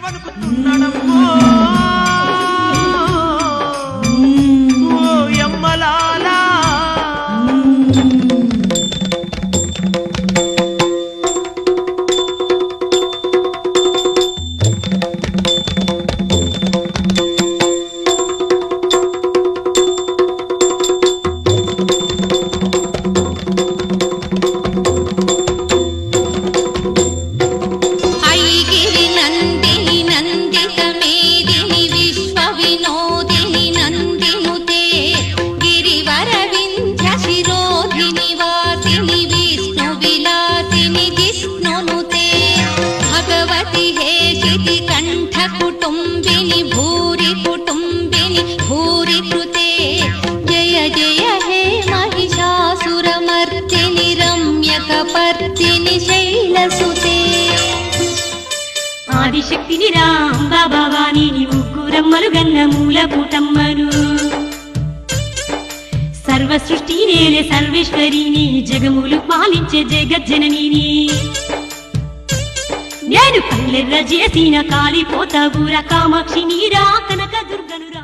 పలుకుతున్నాడమ్మో ఓ యమ్మలాలా कुटुंबिनी भूरि कुटुंबिनी भूरि कृते जय जय हे महिषासुरमर्दिनि रम्यकपर्दिनि शैलसुते आदिशक्तिनि रांबा भवानी मुग्गुरम्मलु गन्न मूलपुटम्मनु सर्व सृष्टि नेले सर्वेश्वरिनी जगमुलु पालिंचे जगज्जननी నేను పల్లెర్ర చేసిన కాలిపోత ఊర కామాక్షి నీరా కనక దుర్గనురా